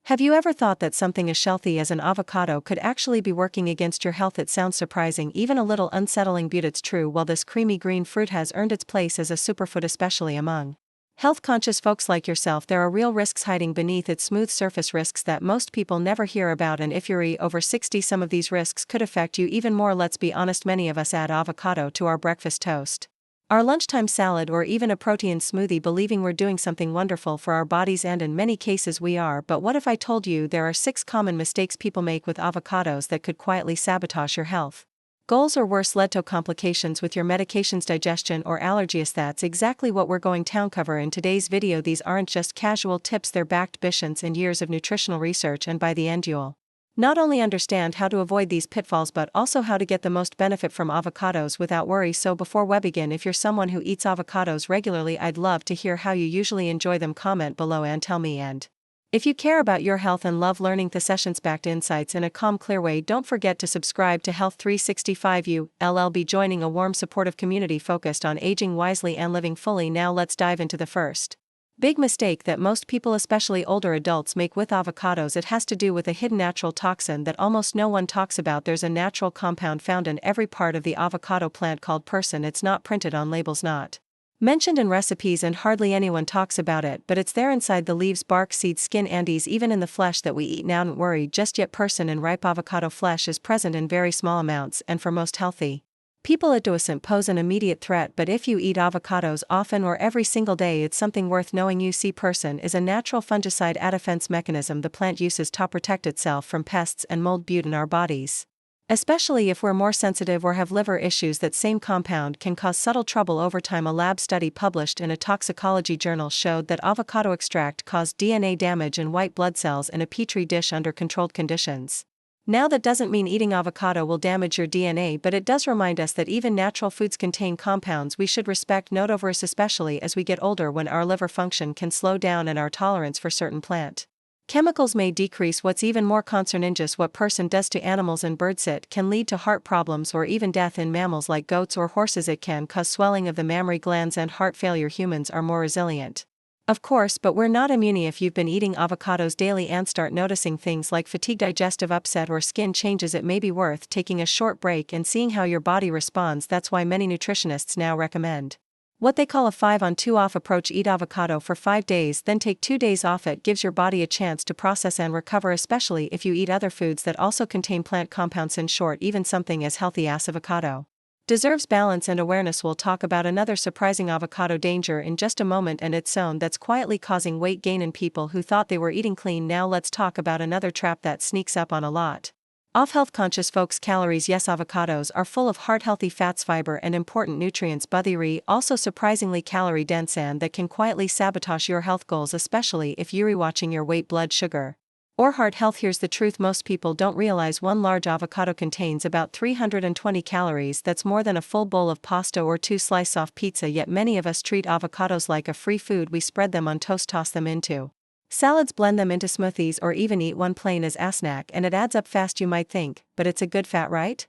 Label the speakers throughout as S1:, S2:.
S1: Have you ever thought that something as healthy as an avocado could actually be working against your health? It sounds surprising, even a little unsettling, but it's true. While this creamy green fruit has earned its place as a superfood, especially among health-conscious folks like yourself, there are real risks hiding beneath its smooth surface, risks that most people never hear about, and if you're over 60, some of these risks could affect you even more. Let's be honest, many of us add avocado to our breakfast toast, our lunchtime salad, or even a protein smoothie, believing we're doing something wonderful for our bodies, and in many cases we are. But what if I told you there are 6 common mistakes people make with avocados that could quietly sabotage your health goals, or worse, lead to complications with your medications, digestion, or allergies? That's exactly what we're going to cover in today's video. These aren't just casual tips, they're backed by science and years of nutritional research, and by the end you'll not only understand how to avoid these pitfalls but also how to get the most benefit from avocados without worry. So before we begin, if you're someone who eats avocados regularly, I'd love to hear how you usually enjoy them. Comment below and tell me. And if you care about your health and love learning the science-backed insights in a calm, clear way, don't forget to subscribe to Health 365. You'll be joining a warm, supportive community focused on aging wisely and living fully. Now let's dive into the first big mistake that most people, especially older adults, make with avocados. It has to do with a hidden natural toxin that almost no one talks about. There's a natural compound found in every part of the avocado plant called persin. It's not printed on labels, not mentioned in recipes, and hardly anyone talks about it, but it's there inside the leaves, bark, seeds, skin, and even in the flesh that we eat. Now don't worry just yet, persin in ripe avocado flesh is present in very small amounts, and for most healthy people it doesn't pose an immediate threat. But if you eat avocados often or every single day, it's something worth knowing. You see, persin is a natural fungicide, a defense mechanism the plant uses to protect itself from pests and mold in our bodies, especially if we're more sensitive or have liver issues. That same compound can cause subtle trouble over time. A lab study published in a toxicology journal showed that avocado extract caused DNA damage in white blood cells in a petri dish under controlled conditions. Now that doesn't mean eating avocado will damage your DNA, but it does remind us that even natural foods contain compounds we should respect. Note over us, especially as we get older, when our liver function can slow down and our tolerance for certain plant chemicals may decrease. What's even more concerning, just what persin does to animals and birds. It can lead to heart problems or even death in mammals like goats or horses. It can cause swelling of the mammary glands and heart failure. Humans are more resilient, of course, but we're not immune. If you've been eating avocados daily and start noticing things like fatigue, digestive upset, or skin changes, it may be worth taking a short break and seeing how your body responds. That's why many nutritionists now recommend what they call a 5-on-2-off approach. Eat avocado for 5 days, then take 2 days off. It gives your body a chance to process and recover, especially if you eat other foods that also contain plant compounds. In short, even something as healthy as avocado deserves balance and awareness. We'll talk about another surprising avocado danger in just a moment, and its own that's quietly causing weight gain in people who thought they were eating clean. Now let's talk about another trap that sneaks up on a lot of health-conscious folks: calories. Yes, avocados are full of heart-healthy fats, fiber, and important nutrients, but they're also surprisingly calorie-dense, and that can quietly sabotage your health goals, especially if you're watching your weight, blood sugar, or heart health. Here's the truth: most people don't realize one large avocado contains about 320 calories. That's more than a full bowl of pasta or 2 slices of pizza. Yet many of us treat avocados like a free food. We spread them on toast, toss them into salads, blend them into smoothies, or even eat one plain as a snack, and it adds up fast. You might think, but it's a good fat, right?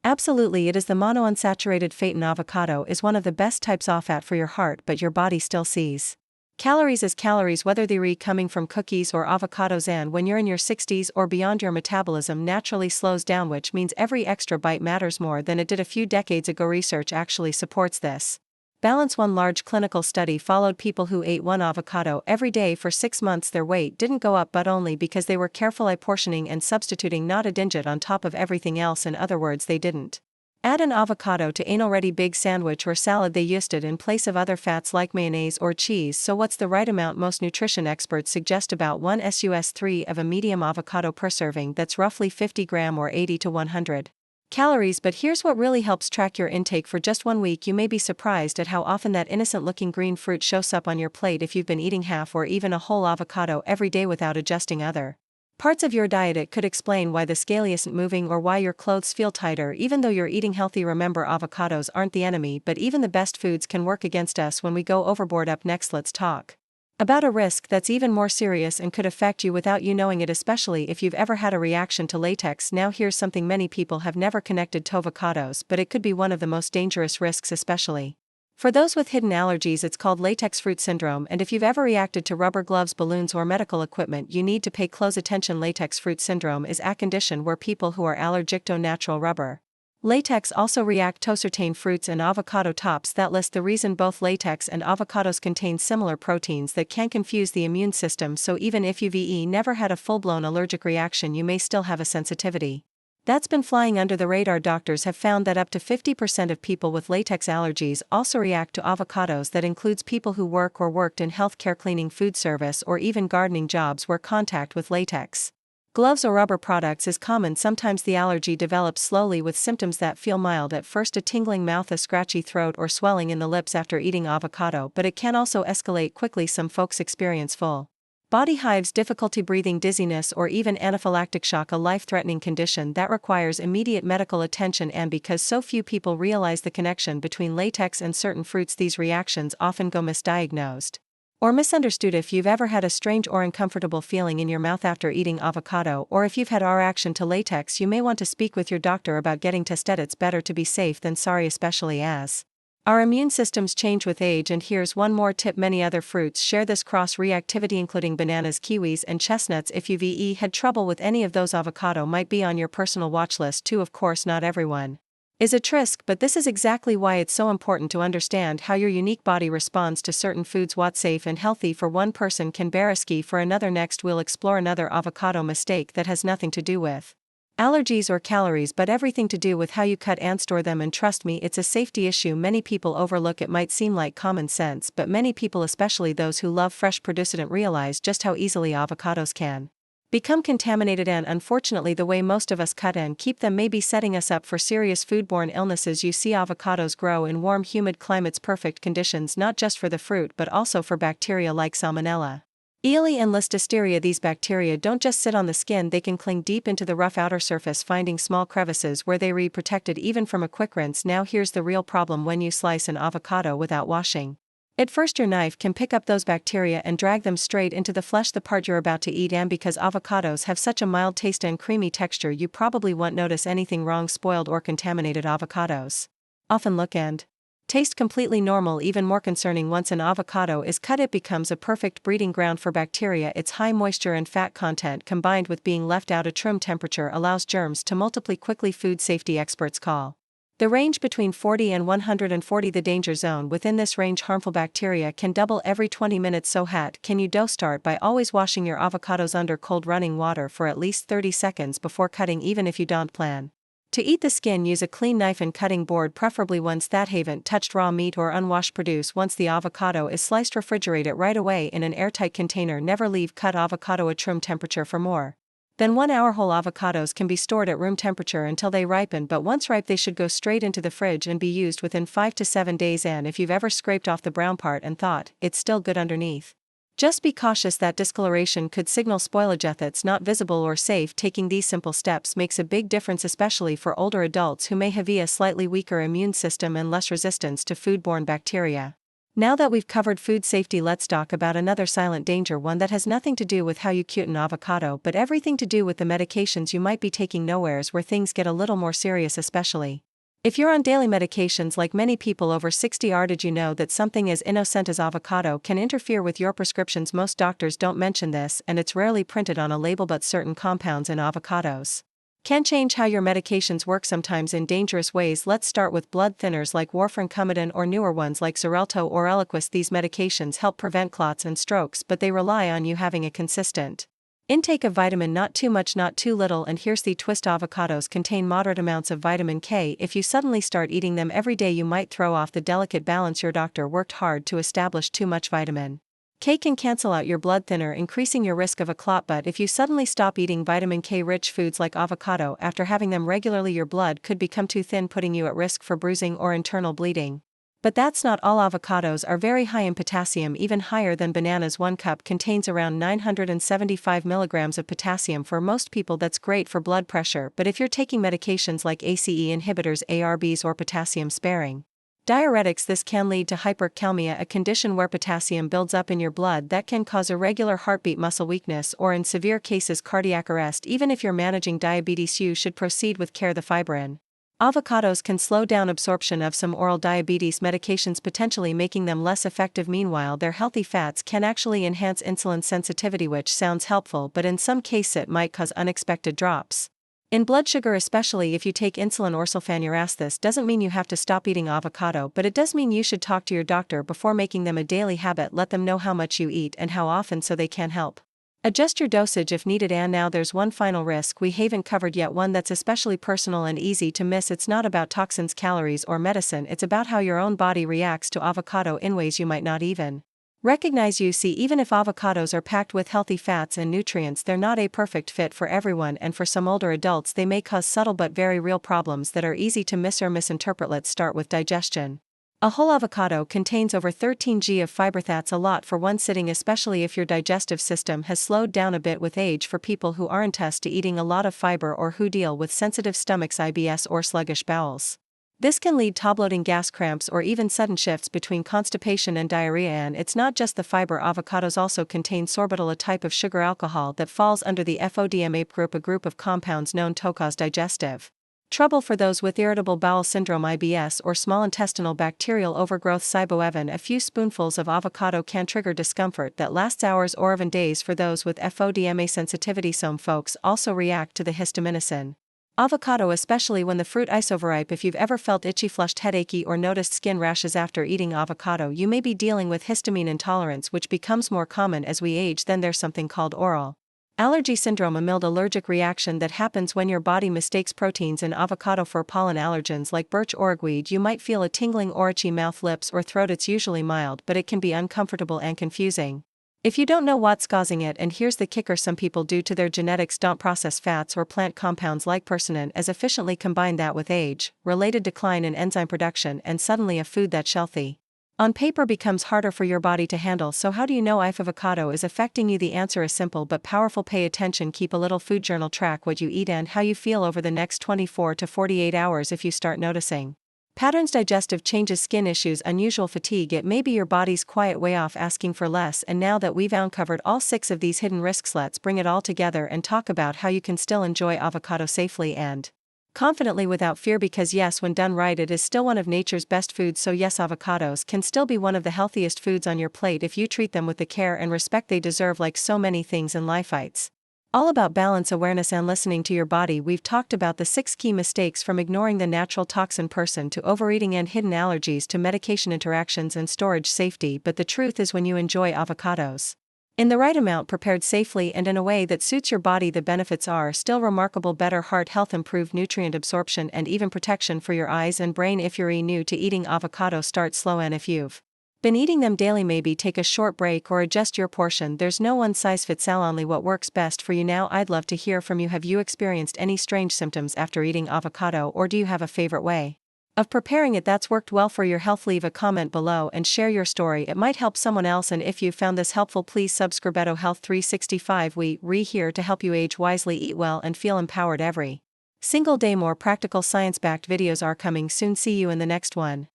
S1: Absolutely, it is. The monounsaturated fat in avocado is one of the best types of fat for your heart, but your body still sees calories as calories, whether they're coming from cookies or avocados. And when you're in your 60s or beyond, your metabolism naturally slows down, which means every extra bite matters more than it did a few decades ago. Research actually supports this balance. One large clinical study followed people who ate 1 avocado every day for 6 months. Their weight didn't go up, but only because they were careful apportioning and substituting, not a dinget on top of everything else. In other words, they didn't add an avocado to an already big sandwich or salad. They used it in place of other fats like mayonnaise or cheese. So what's the right amount? Most nutrition experts suggest about 1/3 of a medium avocado per serving. That's roughly 50 grams or 80 to 100 calories. But here's what really helps: track your intake for just 1 week. You may be surprised at how often that innocent-looking green fruit shows up on your plate. If you've been eating half or even a whole avocado every day without adjusting other parts of your diet, it could explain why the scale isn't moving or why your clothes feel tighter, even though you're eating healthy. Remember, avocados aren't the enemy, but even the best foods can work against us when we go overboard. Up next, let's talk about a risk that's even more serious and could affect you without you knowing it, especially if you've ever had a reaction to latex. Now here's something many people have never connected to avocados, but it could be one of the most dangerous risks, especially For those with hidden allergies, it's called latex fruit syndrome, and if you've ever reacted to rubber gloves, balloons, or medical equipment, you need to pay close attention. Latex fruit syndrome is a condition where people who are allergic to natural rubber latex also react to certain fruits and avocado tops. That list the reason. Both latex and avocados contain similar proteins that can confuse the immune system, so even if you've never had a full-blown allergic reaction, you may still have a sensitivity that's been flying under the radar. Doctors have found that up to 50% of people with latex allergies also react to avocados. That includes people who work or worked in healthcare, cleaning, food service, or even gardening jobs where contact with latex gloves or rubber products is common. Sometimes the allergy develops slowly with symptoms that feel mild at first: a tingling mouth, a scratchy throat, or swelling in the lips after eating avocado, but it can also escalate quickly. Some folks experience full body hives, difficulty breathing, dizziness, or even anaphylactic shock, a life-threatening condition that requires immediate medical attention. And because so few people realize the connection between latex and certain fruits, these reactions often go misdiagnosed or misunderstood. If you've ever had a strange or uncomfortable feeling in your mouth after eating avocado, or if you've had a reaction to latex, you may want to speak with your doctor about getting tested. It's better to be safe than sorry, especially as our immune systems change with age. And here's one more tip: many other fruits share this cross-reactivity, including bananas, kiwis, and chestnuts. If you've had trouble with any of those, avocado might be on your personal watch list too. Of course, not everyone is a trisk, but this is exactly why it's so important to understand how your unique body responds to certain foods. What's safe and healthy for one person can be risky for another. Next, we'll explore another avocado mistake that has nothing to do with allergies or calories, but everything to do with how you cut and store them. And trust me, it's a safety issue many people overlook. It might seem like common sense, but many people, especially those who love fresh produce, don't realize just how easily avocados can become contaminated. And unfortunately, the way most of us cut and keep them may be setting us up for serious foodborne illnesses. You see, avocados grow in warm, humid climates, perfect conditions not just for the fruit but also for bacteria like Salmonella, E. coli, and Listeria. These bacteria don't just sit on the skin, they can cling deep into the rough outer surface, finding small crevices where they are protected even from a quick rinse. Now here's the real problem: when you slice an avocado without washing at first, your knife can pick up those bacteria and drag them straight into the flesh, the part you're about to eat. And because avocados have such a mild taste and creamy texture, you probably won't notice anything wrong. Spoiled or contaminated avocados often look and taste completely normal. Even more concerning, once an avocado is cut, it becomes a perfect breeding ground for bacteria. Its high moisture and fat content, combined with being left out at room temperature, allows germs to multiply quickly. Food safety experts call the range between 40 and 140 the danger zone. Within this range, harmful bacteria can double every 20 minutes. So how can you do? Start by always washing your avocados under cold running water for at least 30 seconds before cutting. Even if you don't plan to eat the skin, use a clean knife and cutting board, preferably ones that haven't touched raw meat or unwashed produce. Once the avocado is sliced, refrigerate it right away in an airtight container. Never leave cut avocado at room temperature for more than 1 hour. Whole avocados can be stored at room temperature until they ripen, but once ripe, they should go straight into the fridge and be used within 5 to 7 days. And if you've ever scraped off the brown part and thought it's still good underneath, just be cautious. That discoloration could signal spoilage. It's not visible or safe. Taking these simple steps makes a big difference, especially for older adults who may have a slightly weaker immune system and less resistance to foodborne bacteria. Now that we've covered food safety, let's talk about another silent danger, one that has nothing to do with how you cute an avocado, but everything to do with the medications you might be taking. Nowhere's where things get a little more serious, especially if you're on daily medications. Like many people over 60 are. Did you know that something as innocent as avocado can interfere with your prescriptions? Most doctors don't mention this, and it's rarely printed on a label, but certain compounds in avocados can change how your medications work, sometimes in dangerous ways. Let's start with blood thinners like warfarin, Coumadin, or newer ones like Xarelto or Eliquis. These medications help prevent clots and strokes, but they rely on you having a consistent intake of vitamin, not too much, not too little. And here's the twist: avocados contain moderate amounts of vitamin K. If you suddenly start eating them every day, you might throw off the delicate balance your doctor worked hard to establish. Too much vitamin K can cancel out your blood thinner, increasing your risk of a clot. But if you suddenly stop eating vitamin K-rich foods like avocado after having them regularly, your blood could become too thin, putting you at risk for bruising or internal bleeding. But that's not all. Avocados are very high in potassium, even higher than bananas. 1 cup contains around 975 milligrams of potassium. For most people, that's great for blood pressure, but if you're taking medications like ACE inhibitors, ARBs, or potassium-sparing diuretics, this can lead to hyperkalemia, a condition where potassium builds up in your blood that can cause irregular heartbeat, muscle weakness, or in severe cases, cardiac arrest. Even if you're managing diabetes, you should proceed with care. The fibrin Avocados can slow down absorption of some oral diabetes medications, potentially making them less effective. Meanwhile, their healthy fats can actually enhance insulin sensitivity, which sounds helpful, but in some cases it might cause unexpected drops in blood sugar, especially if you take insulin or sulfonylureas. This doesn't mean you have to stop eating avocado, but it does mean you should talk to your doctor before making them a daily habit. Let them know how much you eat and how often so they can help adjust your dosage if needed. And now there's one final risk we haven't covered yet, one that's especially personal and easy to miss. It's not about toxins, calories, or medicine. It's about how your own body reacts to avocado in ways you might not even recognize. You see, even if avocados are packed with healthy fats and nutrients, they're not a perfect fit for everyone, and for some older adults they may cause subtle but very real problems that are easy to miss or misinterpret. Let's start with digestion. A whole avocado contains over 13 g of fiber. That's a lot for one sitting, especially if your digestive system has slowed down a bit with age. For people who aren't used to eating a lot of fiber or who deal with sensitive stomachs, IBS, or sluggish bowels, this can lead to bloating, gas cramps, or even sudden shifts between constipation and diarrhea. And it's not just the fiber. Avocados also contain sorbitol, a type of sugar alcohol that falls under the FODMAP group, a group of compounds known to cause digestive trouble for those with irritable bowel syndrome, IBS, or small intestinal bacterial overgrowth. Even a few spoonfuls of avocado can trigger discomfort that lasts hours or even days for those with FODMA sensitivity. Some folks also react to the histaminosin avocado, especially when the fruit is overripe. If you've ever felt itchy, flushed, headachy, or noticed skin rashes after eating avocado, you may be dealing with histamine intolerance, which becomes more common as we age. Then there's something called oral allergy syndrome, a mild allergic reaction that happens when your body mistakes proteins in avocado for pollen allergens like birch or ragweed. You might feel a tingling or itchy mouth, lips, or throat. It's usually mild, but it can be uncomfortable and confusing if you don't know what's causing it. And here's the kicker: some people, due to their genetics, don't process fats or plant compounds like persimmon as efficiently. Combine that with age-related decline in enzyme production, and suddenly a food that's healthy on paper becomes harder for your body to handle. So how do you know if avocado is affecting you? The answer is simple but powerful. Pay attention. Keep a little food journal. Track what you eat and how you feel over the next 24 to 48 hours. If you start noticing patterns, digestive changes, skin issues, unusual fatigue, it may be your body's quiet way off asking for less. And now that we've uncovered all 6 of these hidden risks, let's bring it all together and talk about how you can still enjoy avocado safely and confidently without fear. Because yes, when done right, it is still one of nature's best foods. So yes, avocados can still be one of the healthiest foods on your plate if you treat them with the care and respect they deserve. Like so many things in life, it's all about balance, awareness, and listening to your body. We've talked about the 6 key mistakes, from ignoring the natural toxin person to overeating and hidden allergies to medication interactions and storage safety. But the truth is, when you enjoy avocados in the right amount, prepared safely, and in a way that suits your body, the benefits are still remarkable: better heart health, improved nutrient absorption, and even protection for your eyes and brain. If you're new to eating avocado, start slow, and if you've been eating them daily, maybe take a short break or adjust your portion. There's no one-size-fits-all, only what works best for you. Now I'd love to hear from you. Have you experienced any strange symptoms after eating avocado, or do you have a favorite way of preparing it that's worked well for your health? Leave a comment below and share your story. It might help someone else. And if you found this helpful, please subscribe. Health 365. We're here to help you age wisely, eat well, and feel empowered every single day. More practical, science-backed videos are coming soon. See you in the next one.